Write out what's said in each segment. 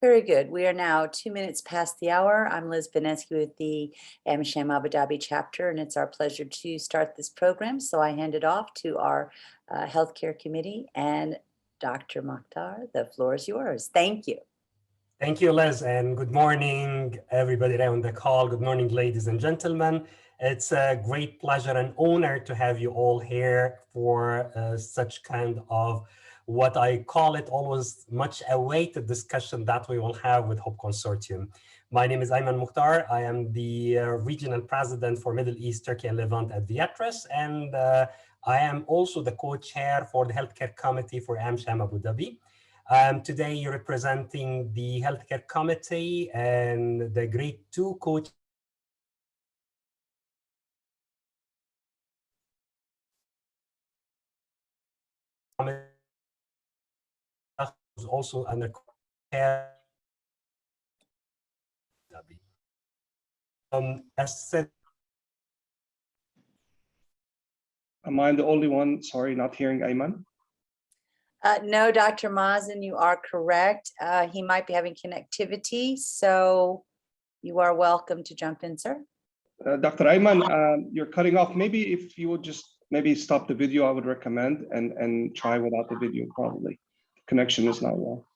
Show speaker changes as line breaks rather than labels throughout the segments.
Very good. We are now 2 minutes past the hour. I'm Liz Benesky with the AmCham Abu Dhabi chapter, and it's our pleasure to start this program. So I hand it off to our healthcare committee and Dr. Mokhtar. The floor is yours. Thank you.
Thank you, Liz, and good morning, everybody around the call. Good morning, ladies and gentlemen. It's a great pleasure and honor to have you all here for such kind of what I call it always much awaited discussion that we will have with Hope Consortium. My name is Ayman Mukhtar. I am the regional president for Middle East, Turkey, and Levant at Viatris, and I am also the co-chair for the Healthcare Committee for AmCham Abu Dhabi. Today, you're representing the Healthcare Committee and the Grade 2 coach. Also under care. As said,
am I the only one? Sorry, not hearing Ayman.
No, Dr. Mazen, you are correct. He might be having connectivity, so you are welcome to jump in, sir.
Dr. Ayman, you're cutting off. Maybe if you would just maybe stop the video, I would recommend, and try without the video probably. Connection is not well.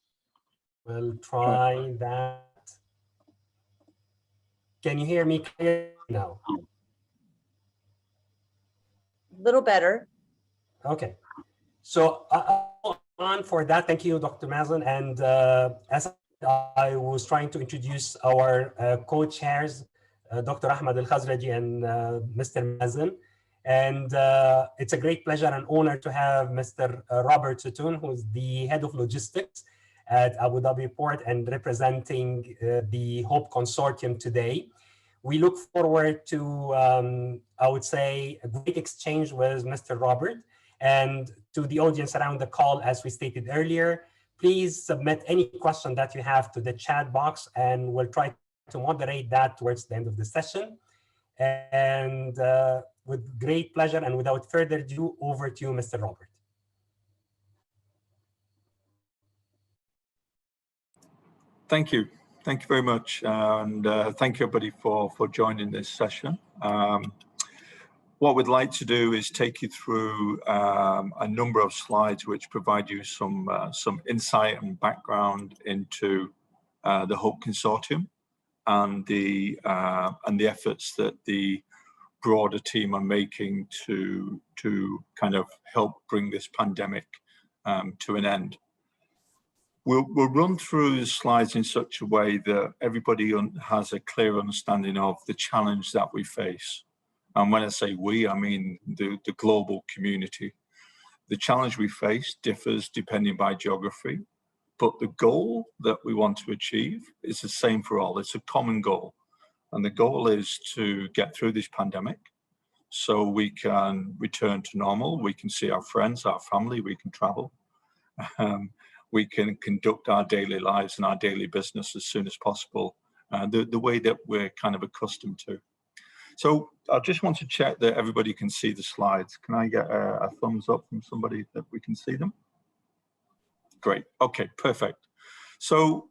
We'll try that. Can you hear me clearly now?
A little better.
Okay. So on for that, thank you, Dr. Mazen. And as I was trying to introduce our co-chairs, Dr. Ahmed Al-Khazraji and Mr. Mazen. And it's a great pleasure and honor to have Mr. Robert Sutton, who's the head of logistics at Abu Dhabi Port and representing the Hope Consortium today. We look forward to, I would say, a great exchange with Mr. Robert. And to the audience around the call, as we stated earlier, please submit any question that you have to the chat box, and we'll try to moderate that towards the end of the session. And with great pleasure and without further ado, over to you, Mr. Robert.
Thank you. Thank you very much. And thank you, everybody, for joining this session. What we'd like to do is take you through a number of slides which provide you some insight and background into the Hope Consortium and the efforts that the broader team are making to kind of help bring this pandemic to an end. We'll run through the slides in such a way that everybody has a clear understanding of the challenge that we face. And when I say we, I mean the global community. The challenge we face differs depending by geography, but the goal that we want to achieve is the same for all. It's a common goal. And the goal is to get through this pandemic so we can return to normal. We can see our friends, our family, we can travel. We can conduct our daily lives and our daily business as soon as possible, the way that we're kind of accustomed to. So I just want to check that everybody can see the slides. Can I get a thumbs up from somebody that we can see them? Great. Okay, perfect. So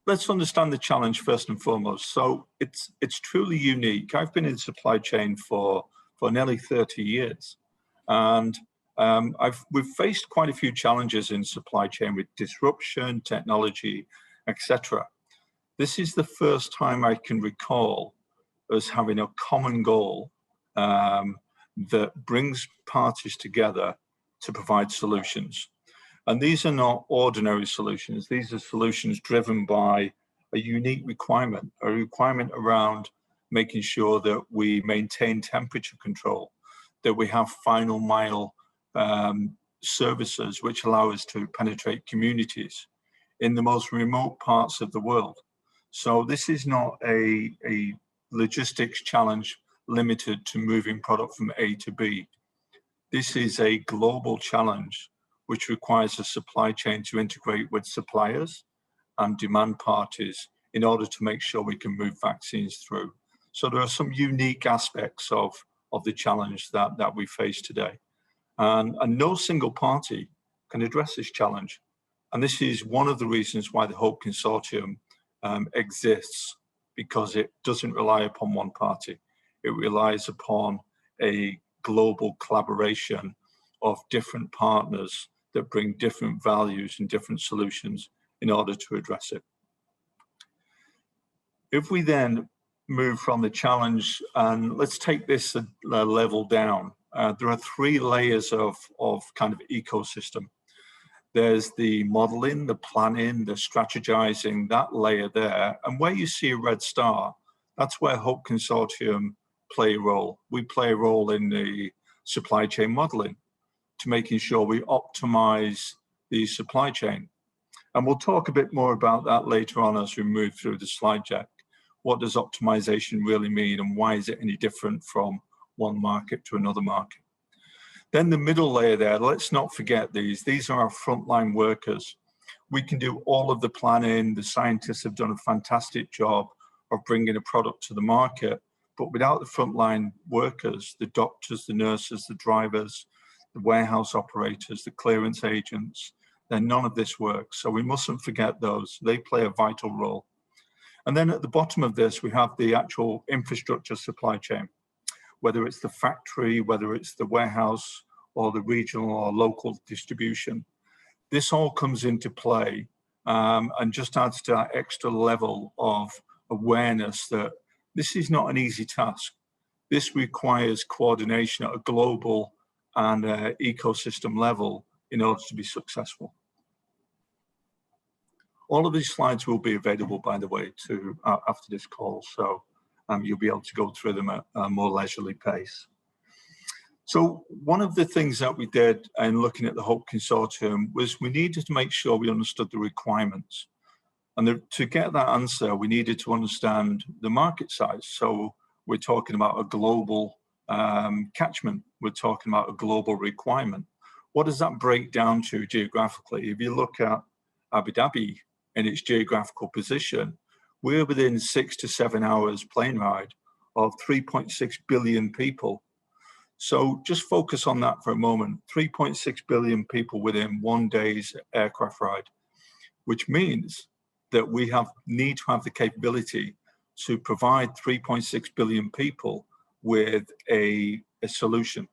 let's understand the challenge first and foremost. So it's truly unique. I've been in supply chain for nearly 30 years, and we've faced quite a few challenges in supply chain with disruption, technology, etc. This is the first time I can recall us having a common goal that brings parties together to provide solutions. And these are not ordinary solutions. These are solutions driven by a unique requirement, a requirement around making sure that we maintain temperature control, that we have final mile services which allow us to penetrate communities in the most remote parts of the world. So this is not a logistics challenge limited to moving product from A to B. This is a global challenge which requires a supply chain to integrate with suppliers and demand parties in order to make sure we can move vaccines through. So there are some unique aspects of the challenge that we face today. And no single party can address this challenge. And this is one of the reasons why the Hope Consortium exists, because it doesn't rely upon one party. It relies upon a global collaboration of different partners that bring different values and different solutions in order to address it. If we then move from the challenge, and let's take this a level down, there are 3 layers of kind of ecosystem. There's the modeling, the planning, the strategizing, that layer there. And where you see a red star, that's where Hope Consortium play a role. We play a role in the supply chain modeling to making sure we optimize the supply chain. And we'll talk a bit more about that later on as we move through the slide deck. What does optimization really mean, and why is it any different from one market to another market? Then the middle layer there, let's not forget these. These are our frontline workers. We can do all of the planning. The scientists have done a fantastic job of bringing a product to the market. But without the frontline workers, the doctors, the nurses, the drivers, the warehouse operators, the clearance agents, then none of this works. So we mustn't forget those. They play a vital role. And then at the bottom of this, we have the actual infrastructure supply chain, whether it's the factory, whether it's the warehouse, or the regional or local distribution. This all comes into play and just adds to that extra level of awareness that this is not an easy task. This requires coordination at a global and ecosystem level in order to be successful. All of these slides will be available, by the way, after this call, so you'll be able to go through them at a more leisurely pace. So one of the things that we did in looking at the Hope Consortium was we needed to make sure we understood the requirements. And to get that answer, we needed to understand the market size. So we're talking about a global catchment. We're talking about a global requirement. What does that break down to geographically? If you look at Abu Dhabi and its geographical position, we're within 6 to 7 hours plane ride of 3.6 billion people. So just focus on that for a moment. 3.6 billion people within 1 day's aircraft ride, which means that we need to have the capability to provide 3.6 billion people with a solution,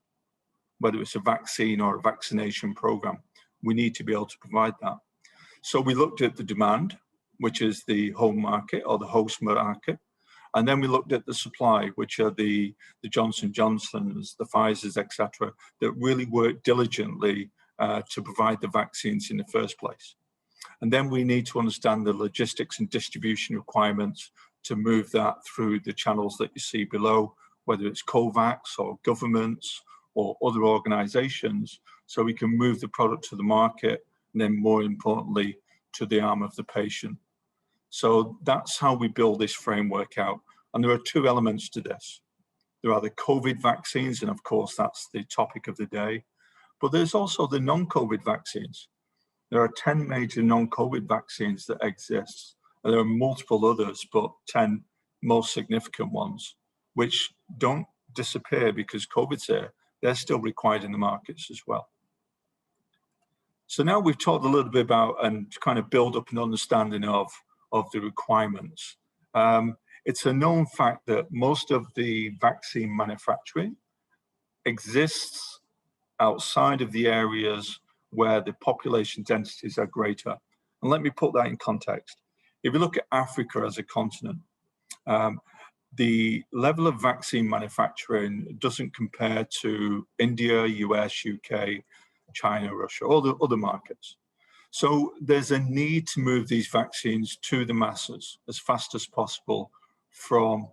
whether it's a vaccine or a vaccination program. We need to be able to provide that. So we looked at the demand, which is the home market or the host market. And then we looked at the supply, which are the Johnson & Johnsons, the Pfizers, etc., that really work diligently to provide the vaccines in the first place. And then we need to understand the logistics and distribution requirements to move that through the channels that you see below, whether it's COVAX or governments or other organizations, so we can move the product to the market and then more importantly, to the arm of the patient. So that's how we build this framework out. And there are 2 elements to this. There are the COVID vaccines, and of course, that's the topic of the day. But there's also the non-COVID vaccines. There are 10 major non-COVID vaccines that exist. And there are multiple others, but 10 most significant ones, which don't disappear because COVID's there. They're still required in the markets as well. So now we've talked a little bit about and kind of build up an understanding of the requirements. It's a known fact that most of the vaccine manufacturing exists outside of the areas where the population densities are greater. And let me put that in context. If you look at Africa as a continent, the level of vaccine manufacturing doesn't compare to India, US, UK, China, Russia, all the other markets. So there's a need to move these vaccines to the masses as fast as possible from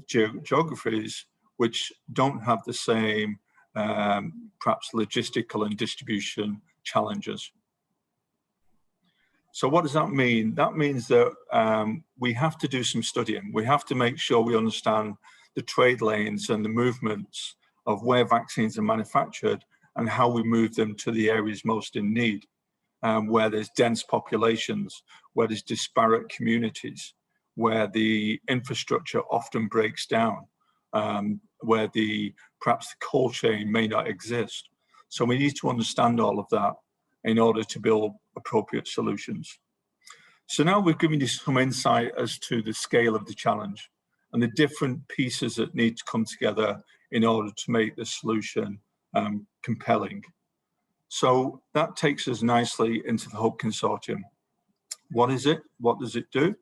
geographies which don't have the same perhaps logistical and distribution challenges. So what does that mean? That means that we have to do some studying. We have to make sure we understand the trade lanes and the movements of where vaccines are manufactured and how we move them to the areas most in need, where there's dense populations, where there's disparate communities, where the infrastructure often breaks down, where perhaps the cold chain may not exist. So we need to understand all of that in order to build appropriate solutions. So now we've given you some insight as to the scale of the challenge and the different pieces that need to come together in order to make the solution compelling. So that takes us nicely into the Hope Consortium. What is it? What does it do?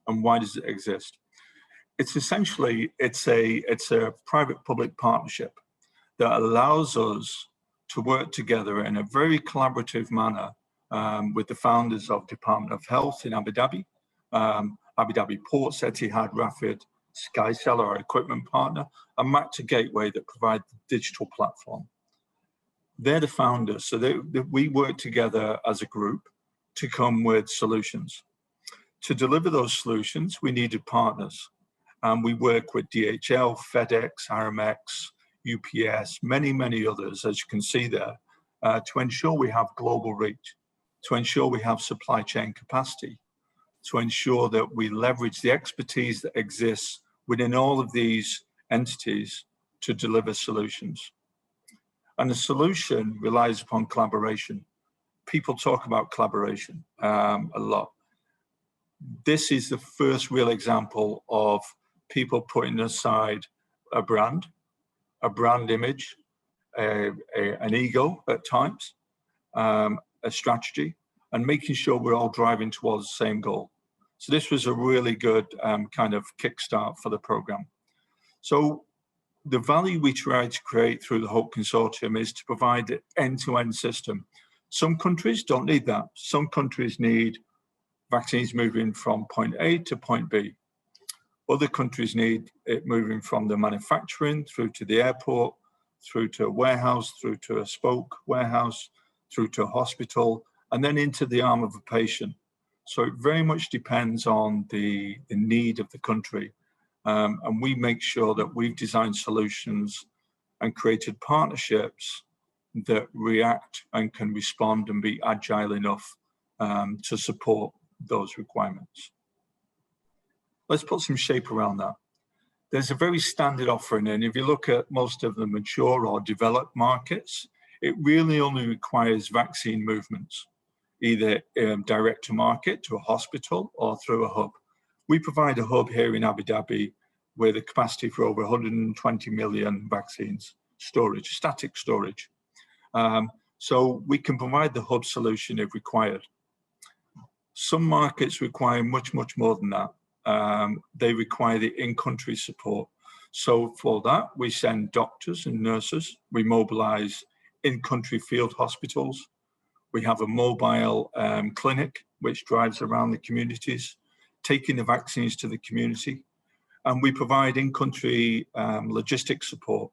And why does it exist? It's essentially, it's a private-public partnership that allows us to work together in a very collaborative manner with the founders of Department of Health in Abu Dhabi, Abu Dhabi Ports, Etihad, Rafid, SkyCell, our equipment partner, and Macta Gateway that provide the digital platform. They're the founders, so we work together as a group to come with solutions. To deliver those solutions, we needed partners. And we work with DHL, FedEx, Aramex, UPS, many, many others, as you can see there, to ensure we have global reach, to ensure we have supply chain capacity, to ensure that we leverage the expertise that exists within all of these entities to deliver solutions. And the solution relies upon collaboration. People talk about collaboration a lot. This is the first real example of people putting aside a brand image, an ego at times, a strategy, and making sure we're all driving towards the same goal. So this was a really good kind of kickstart for the program. So the value we try to create through the Hope Consortium is to provide an end-to-end system. Some countries don't need that. Some countries need vaccines moving from point A to point B. Other countries need it moving from the manufacturing through to the airport, through to a warehouse, through to a spoke warehouse, through to a hospital, and then into the arm of a patient. So it very much depends on the need of the country. And we make sure that we've designed solutions and created partnerships that react and can respond and be agile enough to support those requirements. Let's put some shape around that. There's a very standard offering, and if you look at most of the mature or developed markets, it really only requires vaccine movements, either direct to market, to a hospital, or through a hub. We provide a hub here in Abu Dhabi with a capacity for over 120 million vaccines storage, static storage. So we can provide the hub solution if required. Some markets require much, much more than that. They require the in-country support. So for that, we send doctors and nurses. We mobilize in-country field hospitals. We have a mobile clinic which drives around the communities, taking the vaccines to the community. And we provide in-country logistics support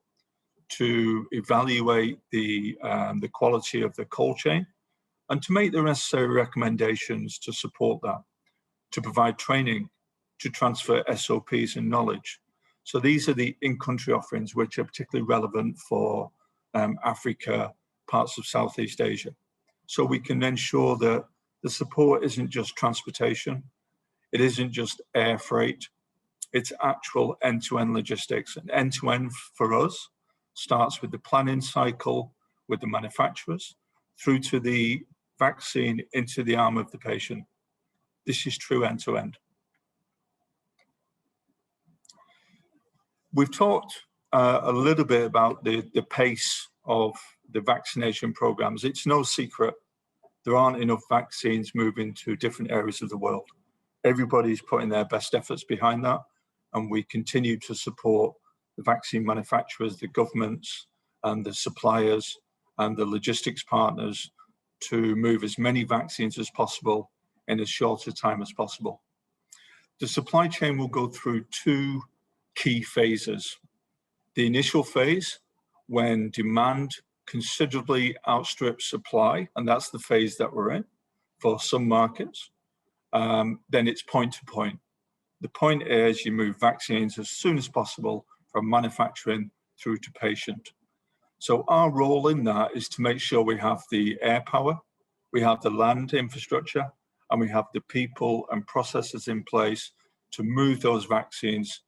to evaluate the quality of the cold chain and to make the necessary recommendations to support that, to provide training, to transfer SOPs and knowledge. So these are the in-country offerings which are particularly relevant for Africa, parts of Southeast Asia. So we can ensure that the support isn't just transportation, it isn't just air freight, it's actual end-to-end logistics. And end-to-end for us starts with the planning cycle with the manufacturers through to the vaccine into the arm of the patient. This is true end-to-end. We've talked a little bit about the pace of the vaccination programs. It's no secret there aren't enough vaccines moving to different areas of the world. Everybody's putting their best efforts behind that, and we continue to support the vaccine manufacturers, the governments, and the suppliers, and the logistics partners to move as many vaccines as possible in as short a time as possible. The supply chain will go through two key phases. The initial phase, when demand considerably outstrips supply, and that's the phase that we're in for some markets, then it's point to point. The point is you move vaccines as soon as possible from manufacturing through to patient. So our role in that is to make sure we have the air power, we have the land infrastructure, and we have the people and processes in place to move those vaccines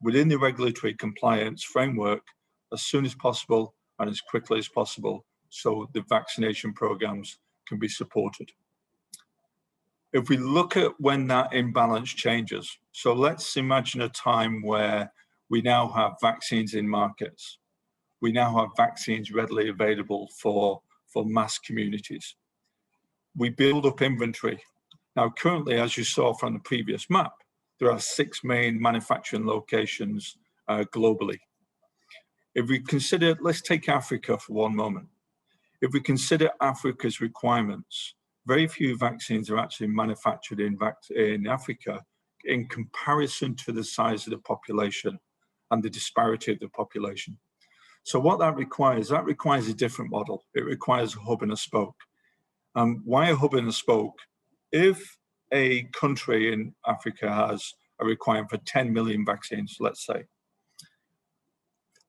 within the regulatory compliance framework as soon as possible and as quickly as possible, so the vaccination programs can be supported. If we look at when that imbalance changes, so let's imagine a time where we now have vaccines in markets. We now have vaccines readily available for mass communities. We build up inventory. Now, currently, as you saw from the previous map, there are 6 main manufacturing locations globally. If we consider, let's take Africa for one moment. If we consider Africa's requirements, very few vaccines are actually manufactured in Africa in comparison to the size of the population and the disparity of the population. So what that requires a different model. It requires a hub and a spoke. Why a hub and a spoke? If a country in Africa has a requirement for 10 million vaccines, let's say,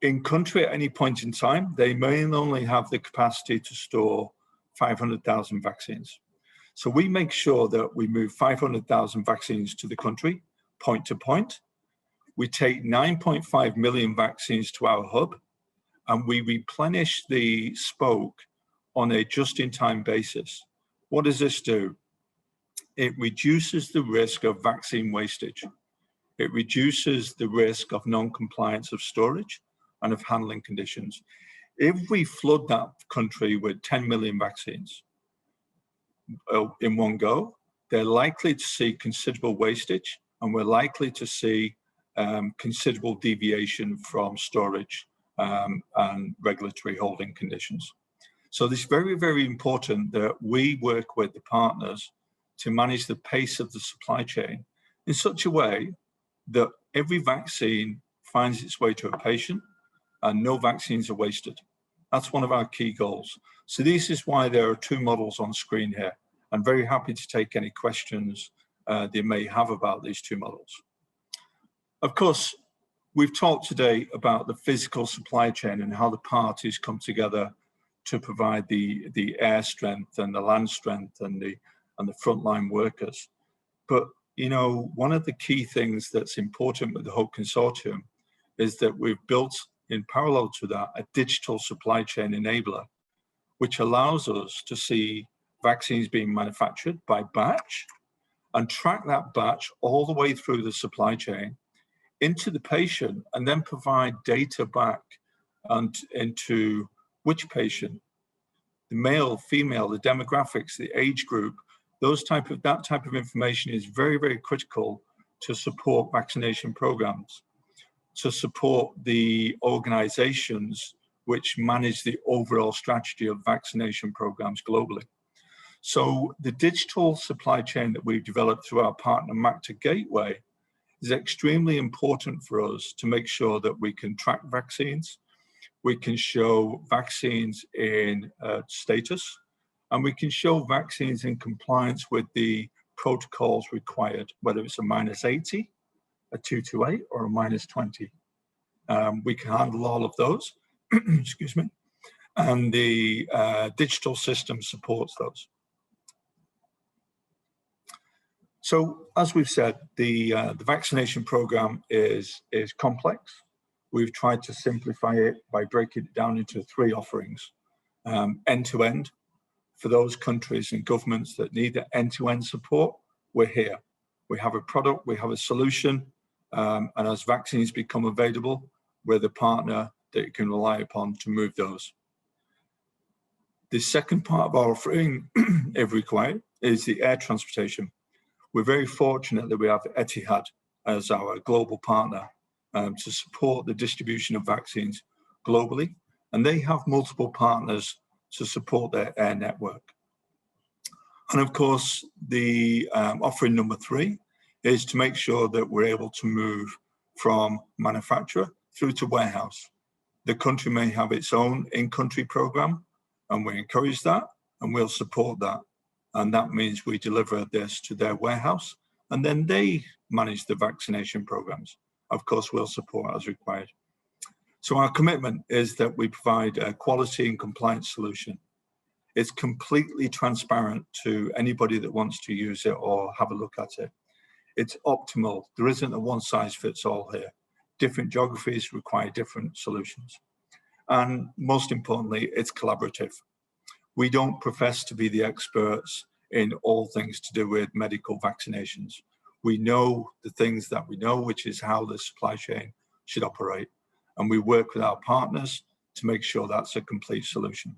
in country at any point in time, they may only have the capacity to store 500,000 vaccines. So we make sure that we move 500,000 vaccines to the country, point to point. We take 9.5 million vaccines to our hub, and we replenish the spoke on a just-in-time basis. What does this do? It reduces the risk of vaccine wastage. It reduces the risk of non-compliance of storage and of handling conditions. If we flood that country with 10 million vaccines in one go, they're likely to see considerable wastage, and we're likely to see considerable deviation from storage and regulatory holding conditions. So it's very, very important that we work with the partners to manage the pace of the supply chain in such a way that every vaccine finds its way to a patient and no vaccines are wasted. That's one of our key goals. So this is why there are 2 models on screen here. I'm very happy to take any questions they may have about these 2 models. Of course, we've talked today about the physical supply chain and how the parties come together to provide the air strength and the land strength and the frontline workers. But, you know, one of the key things that's important with the Hope Consortium is that we've built in parallel to that a digital supply chain enabler, which allows us to see vaccines being manufactured by batch and track that batch all the way through the supply chain into the patient, and then provide data back and into which patient, the male, female, the demographics, the age group, that type of information is very, very critical to support vaccination programs, to support the organizations which manage the overall strategy of vaccination programs globally. So the digital supply chain that we've developed through our partner MACTA Gateway is extremely important for us to make sure that we can track vaccines, we can show vaccines in status, and we can show vaccines in compliance with the protocols required, whether it's a -80, a 228, or a -20. We can handle all of those, excuse me, and the digital system supports those. So, as we've said, the vaccination program is complex. We've tried to simplify it by breaking it down into 3 offerings. End-to-end, for those countries and governments that need the end-to-end support, we're here. We have a product, we have a solution, and as vaccines become available, we're the partner that you can rely upon to move those. The second part of our offering, if required, is the air transportation. We're very fortunate that we have Etihad as our global partner to support the distribution of vaccines globally, and they have multiple partners to support their air network. And of course, the offering number 3 is to make sure that we're able to move from manufacturer through to warehouse. The country may have its own in-country program, and we encourage that, and we'll support that. And that means we deliver this to their warehouse, and then they manage the vaccination programs. Of course, we'll support as required. So our commitment is that we provide a quality and compliance solution. It's completely transparent to anybody that wants to use it or have a look at it. It's optimal. There isn't a one-size-fits-all here. Different geographies require different solutions. And most importantly, it's collaborative. We don't profess to be the experts in all things to do with medical vaccinations. We know the things that we know, which is how the supply chain should operate. And we work with our partners to make sure that's a complete solution.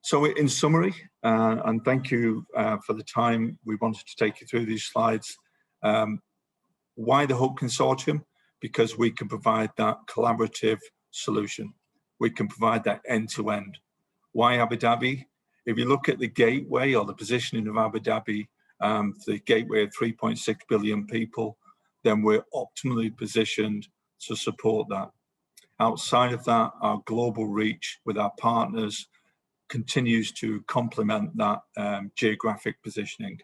So in summary, and thank you for the time we wanted to take you through these slides. Why the Hope Consortium? Because we can provide that collaborative solution. We can provide that end-to-end. Why Abu Dhabi? If you look at the gateway or the positioning of Abu Dhabi, the gateway of 3.6 billion people, then we're optimally positioned to support that. Outside of that, our global reach with our partners continues to complement that geographic positioning.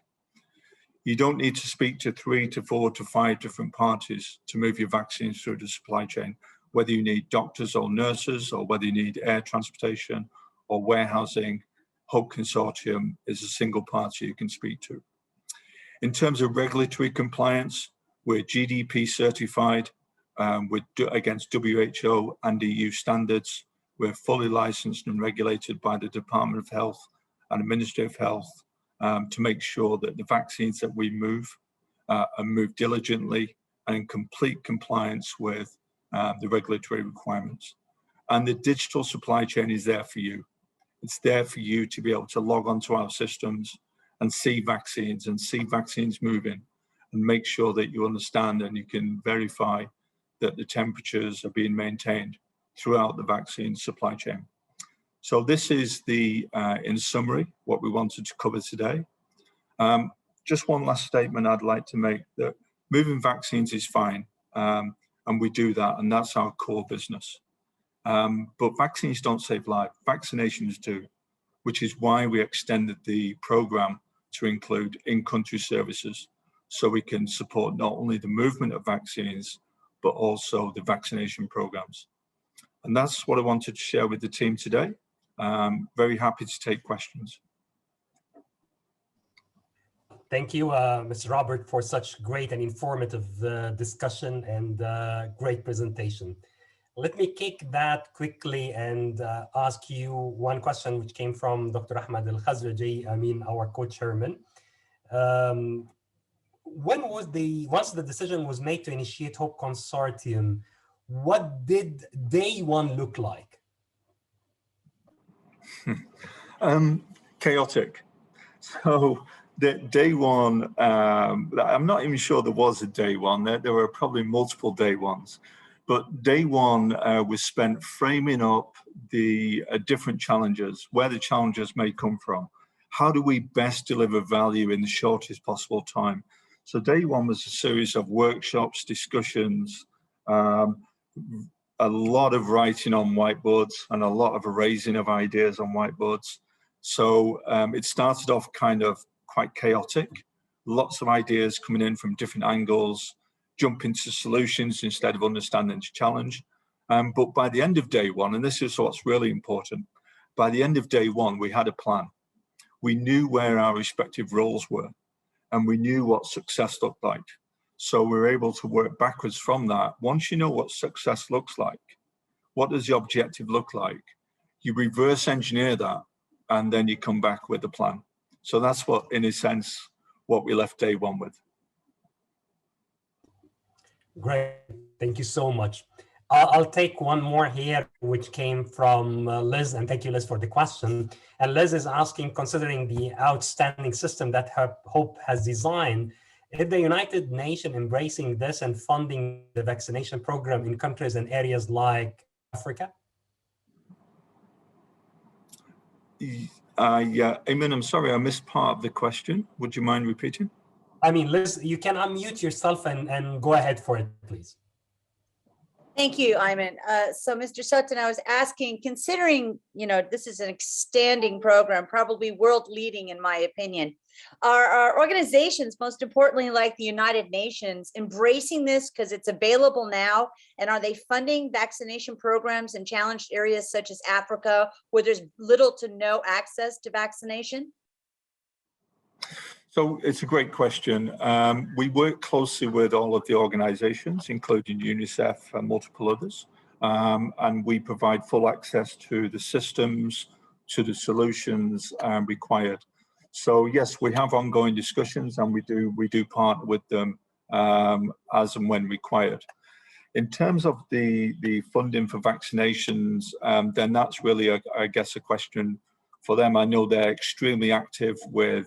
You don't need to speak to 3 to 4 to 5 different parties to move your vaccines through the supply chain, whether you need doctors or nurses, or whether you need air transportation or warehousing. Hope Consortium is a single party you can speak to. In terms of regulatory compliance, we're GDP certified against WHO and EU standards. We're fully licensed and regulated by the Department of Health and Ministry of Health to make sure that the vaccines that we move are moved diligently and in complete compliance with the regulatory requirements. And the digital supply chain is there for you. It's there for you to be able to log onto our systems and see vaccines moving, and make sure that you understand and you can verify that the temperatures are being maintained throughout the vaccine supply chain. So this is in summary, what we wanted to cover today. Just one last statement I'd like to make, that moving vaccines is fine, and we do that, and that's our core business. But vaccines don't save lives, vaccinations do, which is why we extended the program to include in-country services, so we can support not only the movement of vaccines, but also the vaccination programs. And that's what I wanted to share with the team today. Very happy to take questions.
Thank you, Mr. Robert, for such great and informative discussion and great presentation. Let me kick that quickly and ask you one question which came from Dr. Ahmed Al-Khazraji, our co-chairman. Once the decision was made to initiate Hope Consortium, what did day one look like?
Chaotic. So the day one, I'm not even sure there was a day one. There were probably multiple day ones. But day one was spent framing up the different challenges, where the challenges may come from. How do we best deliver value in the shortest possible time? So day one was a series of workshops, discussions, a lot of writing on whiteboards and a lot of raising of ideas on whiteboards. So it started off kind of quite chaotic, lots of ideas coming in from different angles, jumping to solutions instead of understanding the challenge. But by the end of day one, and this is what's really important, by the end of day one, we had a plan. We knew where our respective roles were, and we knew what success looked like. So we're able to work backwards from that. Once you know what success looks like, what does the objective look like? You reverse engineer that, and then you come back with a plan. So that's what, in a sense, what we left day one with.
Great, thank you so much. I'll take one more here, which came from Liz, and thank you, Liz, for the question. And Liz is asking, considering the outstanding system that Hope has designed, is the United Nations embracing this and funding the vaccination program in countries and areas like Africa?
Yeah, Eamon, I'm sorry, I missed part of the question. Would you mind repeating?
Liz, you can unmute yourself and go ahead for it, please.
Thank you, Ayman. So, Mr. Sutton, I was asking, considering, this is an expanding program, probably world leading in my opinion, are organizations, most importantly, like the United Nations, embracing this because it's available now? And are they funding vaccination programs in challenged areas such as Africa, where there's little to no access to vaccination?
So it's a great question. We work closely with all of the organizations, including UNICEF and multiple others. and we provide full access to the systems, to the solutions required. So yes, we have ongoing discussions, and we do partner with them as and when required. In terms of the funding for vaccinations, then that's really, I guess, a question for them. I know they're extremely active with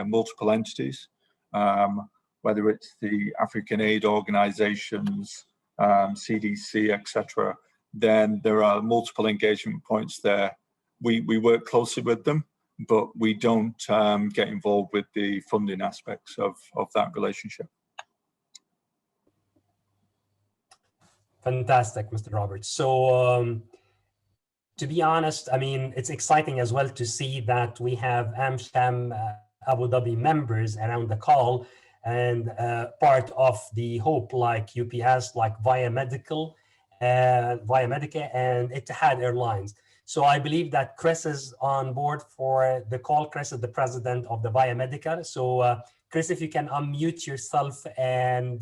multiple entities, whether it's the African aid organizations, CDC, etc. Then there are multiple engagement points there. We work closely with them, but we don't get involved with the funding aspects of that relationship.
Fantastic, Mr. Roberts. So to be honest, I mean, it's exciting as well to see that we have AmCham Abu Dhabi members around the call, and part of the Hope, like UPS, like Viamedica, and Etihad Airlines. So I believe that Chris is on board for the call. Chris is the president of the Viamedica. So Chris, if you can unmute yourself and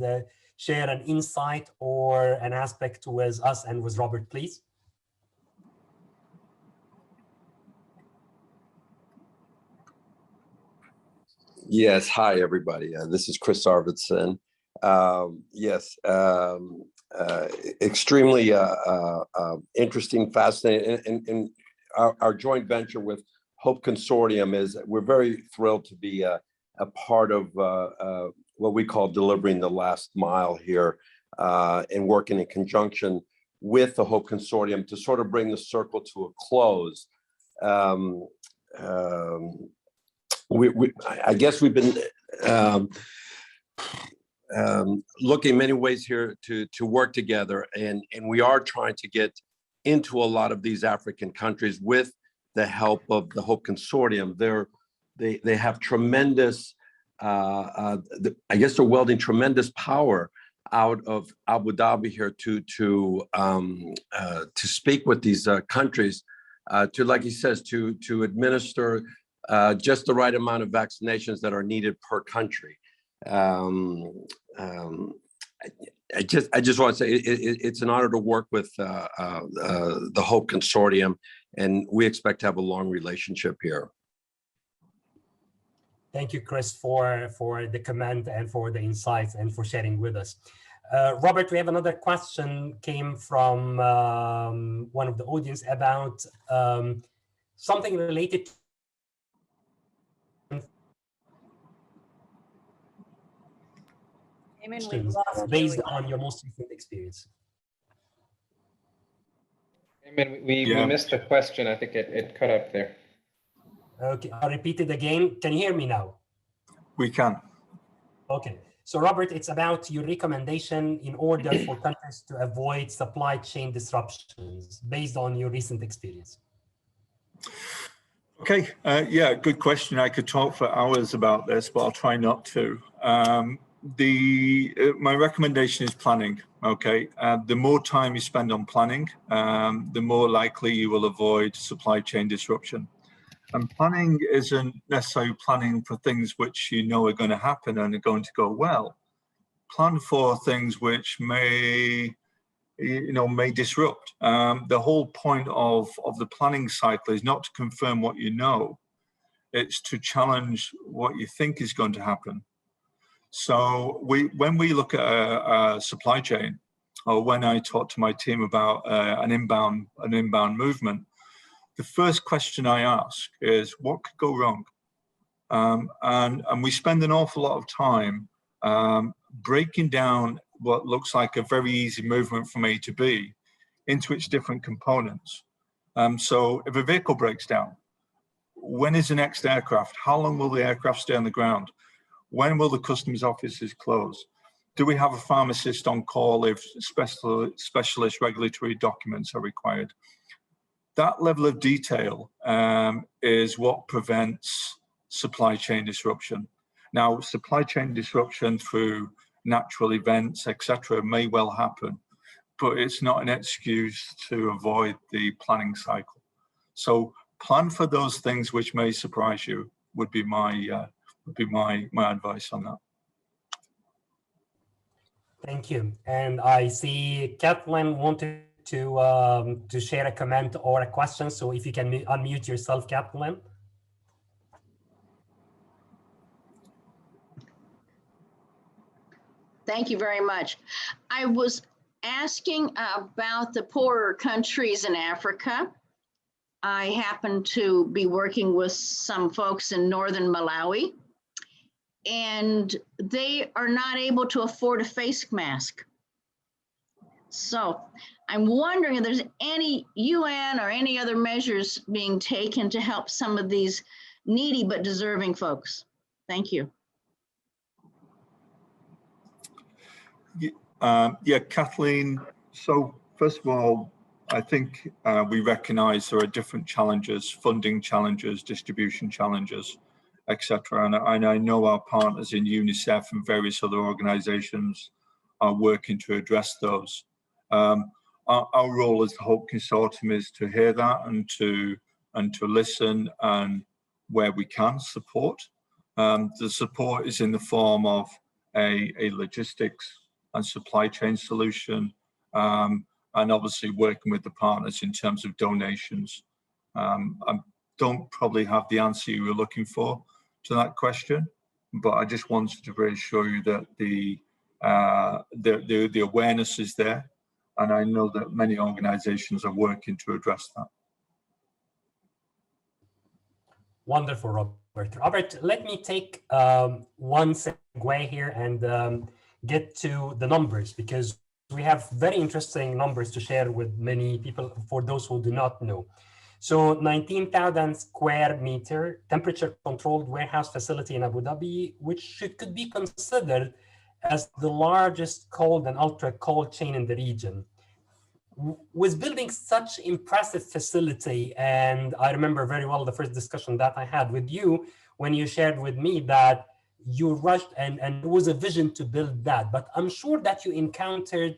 share an insight or an aspect with us and with Robert, please.
Yes, hi everybody. This is Chris Arvidsson. Yes, extremely interesting, fascinating, and our joint venture with Hope Consortium is, we're very thrilled to be a part of what we call delivering the last mile here, and working in conjunction with the Hope Consortium to sort of bring the circle to a close. I guess we've been looking in many ways here to work together, and we are trying to get into a lot of these African countries with the help of the Hope Consortium. They have tremendous, I guess they're wielding tremendous power out of Abu Dhabi here to speak with these countries, to, like he says, to administer just the right amount of vaccinations that are needed per country. I just want to say it's an honor to work with the Hope Consortium, and we expect to have a long relationship here.
Thank you, Chris, for the comment and for the insights and for sharing with us. Robert, we have another question came from one of the audience about something related to based on your most recent experience.
We missed the question. I think it cut up there.
Okay, I'll repeat it again. Can you hear me now?
We can.
Okay, so Robert, it's about your recommendation in order for countries to avoid supply chain disruptions based on your recent experience.
Okay, yeah, good question. I could talk for hours about this, but I'll try not to. My recommendation is planning. Okay, the more time you spend on planning, the more likely you will avoid supply chain disruption. And planning isn't necessarily planning for things which you know are going to happen and are going to go well. Plan for things which may disrupt. The whole point of the planning cycle is not to confirm what you know, it's to challenge what you think is going to happen. So when we look at a supply chain, or when I talk to my team about an inbound movement, the first question I ask is, what could go wrong? And we spend an awful lot of time breaking down what looks like a very easy movement from A to B into its different components. So if a vehicle breaks down, when is the next aircraft? How long will the aircraft stay on the ground? When will the customs offices close? Do we have a pharmacist on call if specialist regulatory documents are required? That level of detail is what prevents supply chain disruption. Now, supply chain disruption through natural events, etc., may well happen, but it's not an excuse to avoid the planning cycle. So plan for those things which may surprise you would be my advice on that.
Thank you. And I see Kathleen wanted to share a comment or a question. So if you can unmute yourself, Kathleen.
Thank you very much. I was asking about the poorer countries in Africa. I happen to be working with some folks in northern Malawi, and they are not able to afford a face mask. So I'm wondering if there's any UN or any other measures being taken to help some of these needy but deserving folks. Thank you.
Yeah, Kathleen. So first of all, I think we recognize there are different challenges, funding challenges, distribution challenges, etc. And I know our partners in UNICEF and various other organizations are working to address those. Our role as the Hope Consortium is to hear that and to listen and where we can support. The support is in the form of a logistics and supply chain solution, and obviously working with the partners in terms of donations. I don't probably have the answer you were looking for to that question, but I just wanted to reassure you that the awareness is there, and I know that many organizations are working to address that.
Wonderful, Robert. Robert, let me take one segue here and get to the numbers, because we have very interesting numbers to share with many people for those who do not know. So 19,000 square meter temperature controlled warehouse facility in Abu Dhabi, which could be considered as the largest cold and ultra cold chain in the region. Was building such impressive facility, and I remember very well the first discussion that I had with you when you shared with me that you rushed and there was a vision to build that, but I'm sure that you encountered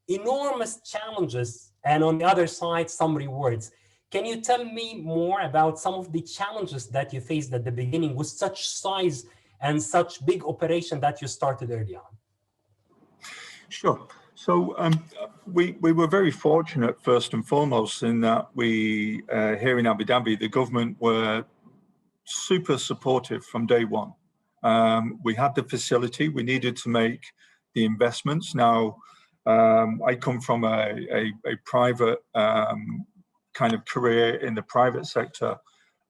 enormous challenges and on the other side some rewards. Can you tell me more about some of the challenges that you faced at the beginning with such size and such big operation that you started early on?
Sure. So we were very fortunate, first and foremost, in that we, here in Abu Dhabi, the government were super supportive from day one. We had the facility, we needed to make the investments. Now, I come from a private kind of career in the private sector,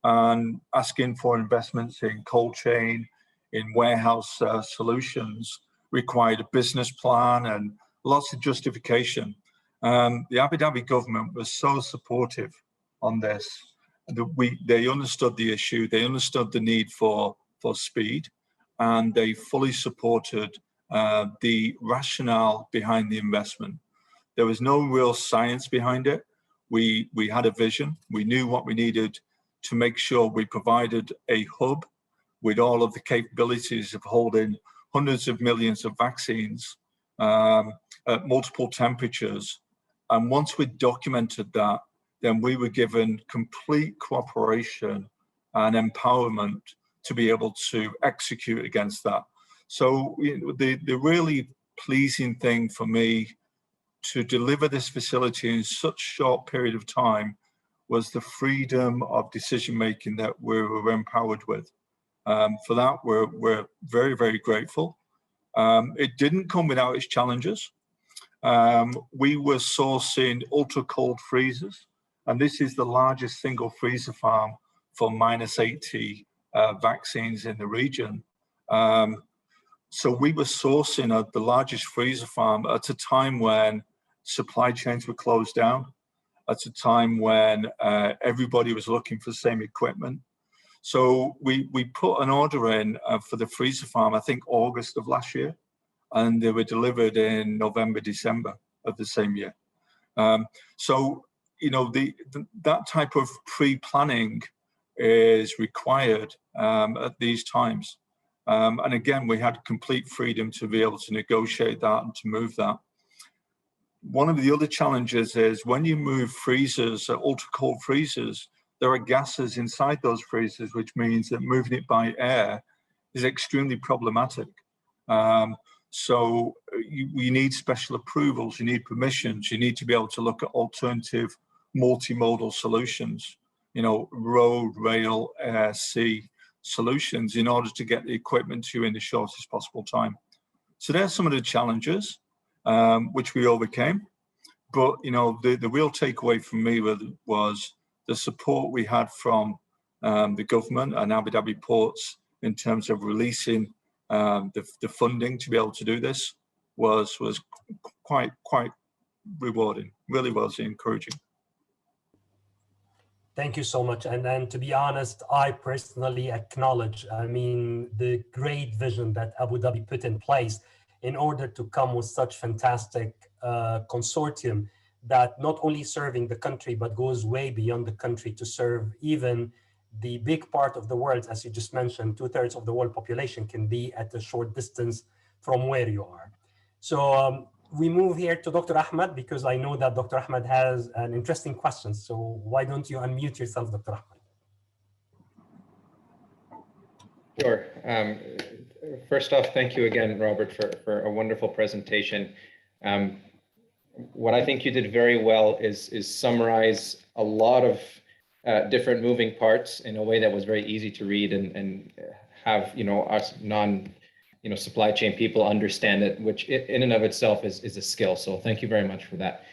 and asking for investments in cold chain, in warehouse solutions required a business plan and lots of justification. The Abu Dhabi government was so supportive on this. They understood the issue, they understood the need for speed, and they fully supported the rationale behind the investment. There was no real science behind it. We had a vision. We knew what we needed to make sure we provided a hub with all of the capabilities of holding hundreds of millions of vaccines at multiple temperatures. And once we documented that, then we were given complete cooperation and empowerment to be able to execute against that. So the really pleasing thing for me to deliver this facility in such a short period of time was the freedom of decision-making that we were empowered with. For that, we're very, very grateful. It didn't come without its challenges. We were sourcing ultra cold freezers, and this is the largest single freezer farm for -80 vaccines in the region. So we were sourcing the largest freezer farm at a time when supply chains were closed down, at a time when everybody was looking for the same equipment. So we put an order in for the freezer farm, I think August of last year, and they were delivered in November, December of the same year. So, you know, that type of pre-planning is required at these times. And again, we had complete freedom to be able to negotiate that and to move that. One of the other challenges is when you move freezers, ultra cold freezers, there are gases inside those freezers, which means that moving it by air is extremely problematic. So you need special approvals, you need permissions, you need to be able to look at alternative multimodal solutions, you know, road, rail, air, sea solutions in order to get the equipment to you in the shortest possible time. So there's some of the challenges which we overcame. But, you know, the real takeaway from me was the support we had from the government and Abu Dhabi Ports in terms of releasing the funding to be able to do this was quite rewarding, really was encouraging.
Thank you so much. And then, to be honest, I personally acknowledge, I mean, the great vision that Abu Dhabi put in place in order to come with such fantastic consortium that not only serving the country, but goes way beyond the country to serve even the big part of the world. As you just mentioned, 2/3 of the world population can be at a short distance from where you are. So we move here to Dr. Ahmed, because I know that Dr. Ahmed has an interesting question. So why don't you unmute yourself, Dr. Ahmed?
Sure. First off, thank you again, Robert, for a wonderful presentation. What I think you did very well is summarize a lot of different moving parts in a way that was very easy to read and have, you know, us supply chain people understand it, which in and of itself is a skill. So thank you very much for that.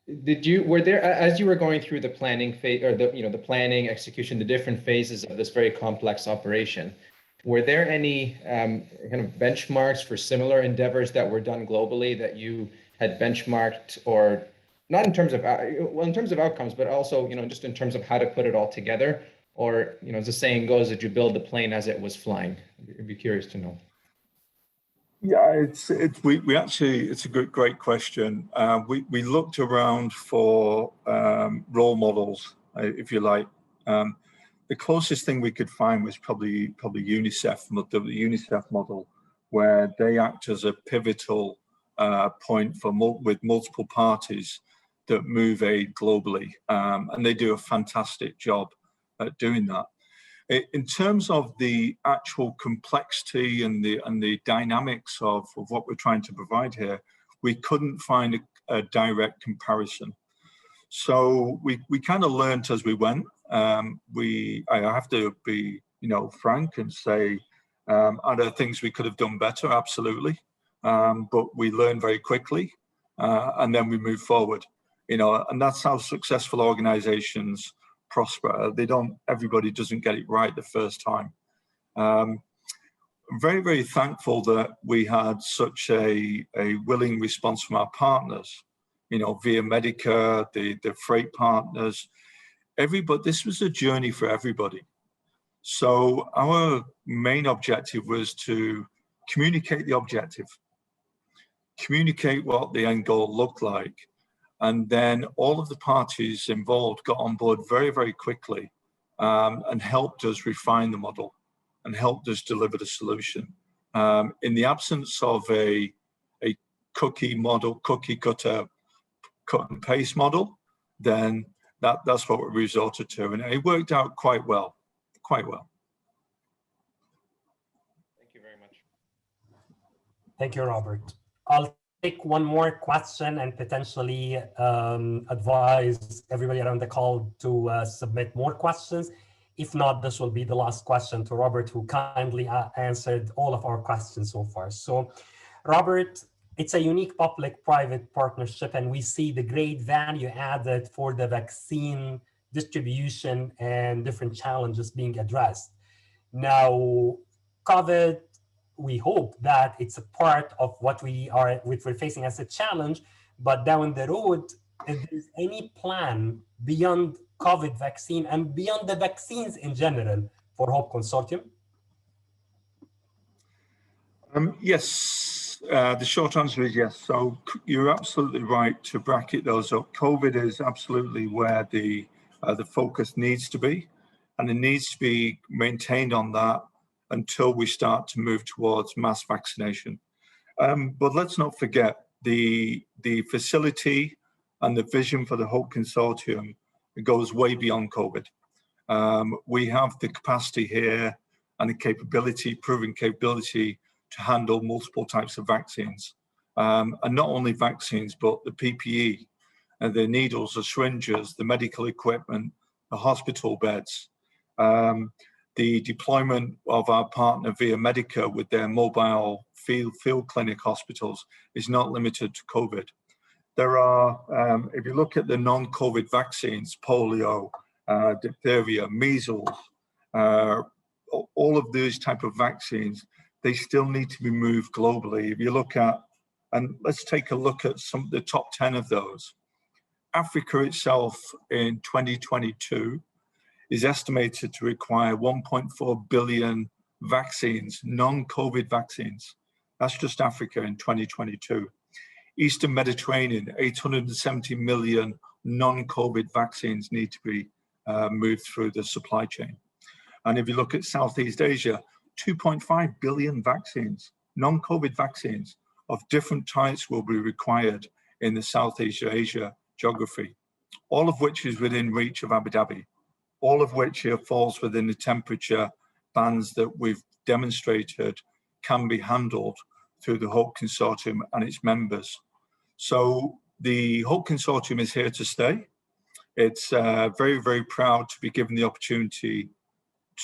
Were there, as you were going through the planning phase, or the planning, execution, the different phases of this very complex operation, were there any kind of benchmarks for similar endeavors that were done globally that you had benchmarked, or not in terms of, well, in terms of outcomes, but also, you know, just in terms of how to put it all together? Or, you know, as the saying goes, did you build the plane as it was flying? I'd be curious to know.
Yeah, we actually, it's a great question. We looked around for role models, if you like. The closest thing we could find was probably UNICEF, the UNICEF model, where they act as a pivotal point with multiple parties that move aid globally, and they do a fantastic job at doing that. In terms of the actual complexity and the dynamics of what we're trying to provide here, we couldn't find a direct comparison. So we kind of learned as we went. I have to be, you know, frank and say, are there things we could have done better? Absolutely. But we learn very quickly, and then we move forward, you know, and that's how successful organizations prosper. Everybody doesn't get it right the first time. Very, very thankful that we had such a willing response from our partners, you know, Via Medica, the freight partners, everybody. This was a journey for everybody. So our main objective was to communicate the objective, communicate what the end goal looked like, and then all of the parties involved got on board very, very quickly and helped us refine the model and helped us deliver the solution. In the absence of a cookie model, cookie cutter, cut and paste model, then that's what we resorted to. And it worked out quite well, quite well.
Thank you very much.
Thank you, Robert. I'll take one more question and potentially advise everybody around the call to submit more questions. If not, this will be the last question to Robert, who kindly answered all of our questions so far. So, Robert, it's a unique public-private partnership, and we see the great value added for the vaccine distribution and different challenges being addressed. Now, COVID, we hope that it's a part of what we're facing as a challenge, but down the road, if there's any plan beyond COVID vaccine and beyond the vaccines in general for Hope Consortium?
Yes, the short answer is yes. So you're absolutely right to bracket those up. COVID is absolutely where the focus needs to be, and it needs to be maintained on that until we start to move towards mass vaccination. But let's not forget the facility and the vision for the Hope Consortium. It goes way beyond COVID. We have the capacity here and the capability, proven capability, to handle multiple types of vaccines. And not only vaccines, but the PPE, and the needles, the syringes, the medical equipment, the hospital beds. The deployment of our partner Via Medica with their mobile field clinic hospitals is not limited to COVID. There are, if you look at the non-COVID vaccines, polio, diphtheria, measles, all of these type of vaccines, they still need to be moved globally. If you look at, and let's take a look at some of the top 10 of those. Africa itself in 2022 is estimated to require 1.4 billion vaccines, non-COVID vaccines. That's just Africa in 2022. Eastern Mediterranean, 870 million non-COVID vaccines need to be moved through the supply chain. And if you look at Southeast Asia, 2.5 billion vaccines, non-COVID vaccines of different types will be required in the Southeast Asia geography, all of which is within reach of Abu Dhabi, all of which here falls within the temperature bands that we've demonstrated can be handled through the Hope Consortium and its members. So the Hope Consortium is here to stay. It's very, very proud to be given the opportunity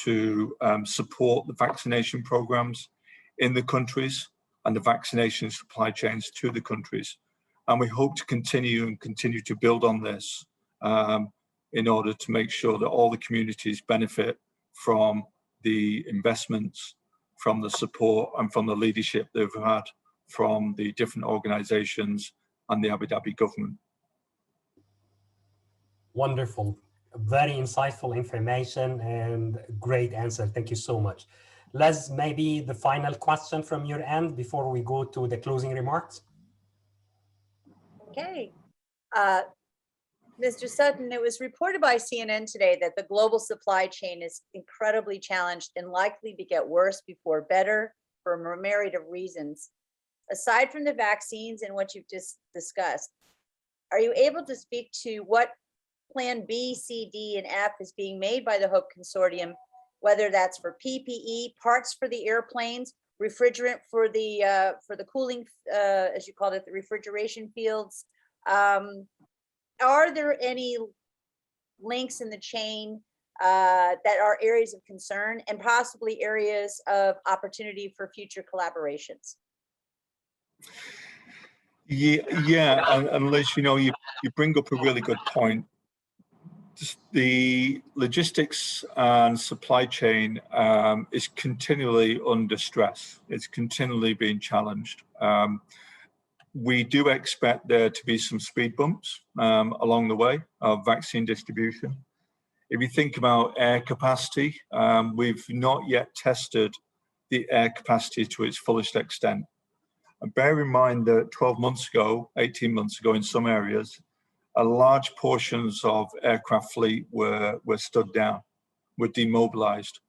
to support the vaccination programs in the countries and the vaccination supply chains to the countries. And we hope to continue to build on this in order to make sure that all the communities benefit from the investments, from the support and from the leadership they've had from the different organizations and the Abu Dhabi government.
Wonderful, very insightful information and great answer. Thank you so much. Les, maybe the final question from your end before we go to the closing remarks.
Okay. Mr. Sutton, it was reported by CNN today that the global supply chain is incredibly challenged and likely to get worse before better for a myriad of reasons. Aside from the vaccines and what you've just discussed, are you able to speak to what Plan B, C, D, and F is being made by the Hope Consortium, whether that's for PPE, parts for the airplanes, refrigerant for the cooling, as you called it, the refrigeration fields? Are there any links in the chain that are areas of concern and possibly areas of opportunity for future collaborations?
Yeah, and Liz, you know, you bring up a really good point. Just the logistics and supply chain is continually under stress. It's continually being challenged. We do expect there to be some speed bumps along the way of vaccine distribution. If you think about air capacity, we've not yet tested the air capacity to its fullest extent. And bear in mind that 12 months ago, 18 months ago in some areas, a large portions of aircraft fleet were stood down, were demobilized.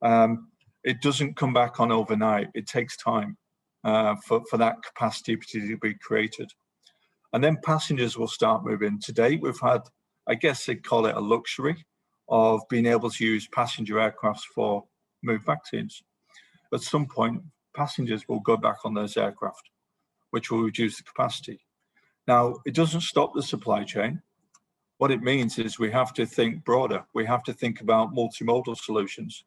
It doesn't come back on overnight. It takes time for that capacity to be created. And then passengers will start moving. To date, we've had, I guess they'd call it a luxury of being able to use passenger aircrafts for move vaccines. At some point, passengers will go back on those aircraft, which will reduce the capacity. Now, it doesn't stop the supply chain. What it means is we have to think broader. We have to think about multimodal solutions.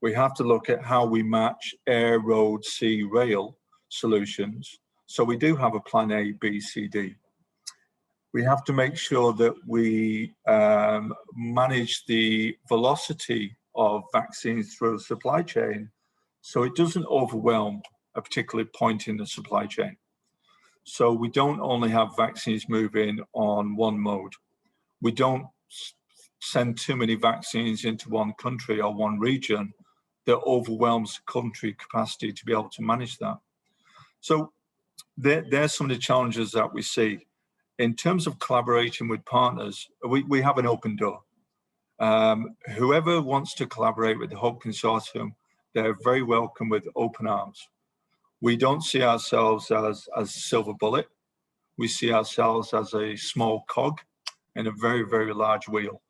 We have to look at how we match air, road, sea, rail solutions. So we do have a plan A, B, C, D. We have to make sure that we manage the velocity of vaccines through the supply chain so it doesn't overwhelm a particular point in the supply chain. So we don't only have vaccines moving on one mode. We don't send too many vaccines into one country or one region that overwhelms the country capacity to be able to manage that. So there's some of the challenges that we see. In terms of collaboration with partners, we have an open door. Whoever wants to collaborate with the Hope Consortium, they're very welcome with open arms. We don't see ourselves as a silver bullet. We see ourselves as a small cog in a very, very large wheel.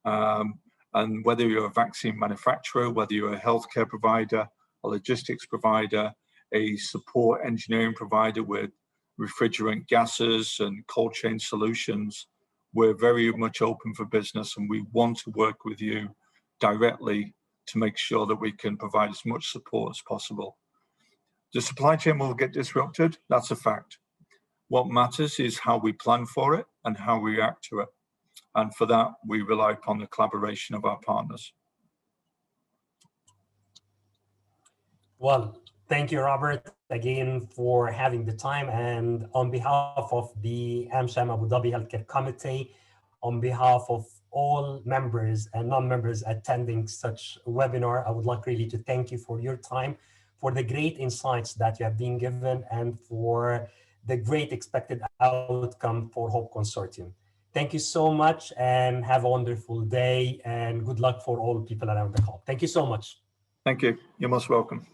And whether you're a vaccine manufacturer, whether you're a healthcare provider, a logistics provider, a support engineering provider with refrigerant gases and cold chain solutions, we're very much open for business, and we want to work with you directly to make sure that we can provide as much support as possible. The supply chain will get disrupted, that's a fact. What matters is how we plan for it and how we react to it. And for that, we rely upon the collaboration of our partners.
Well, thank you, Robert, again for having the time. And on behalf of the AmCham Abu Dhabi Healthcare Committee, on behalf of all members and non-members attending such a webinar, I would like really to thank you for your time, for the great insights that you have been given, and for the great expected outcome for Hope Consortium. Thank you so much, and have a wonderful day, and good luck for all people around the call. Thank you so much.
Thank you. You're most welcome.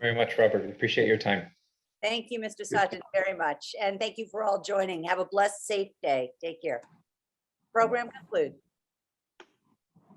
Very much, Robert. We appreciate your time.
Thank you, Mr. Sajid, very much. And thank you for all joining. Have a blessed, safe day. Take care. Program concluded.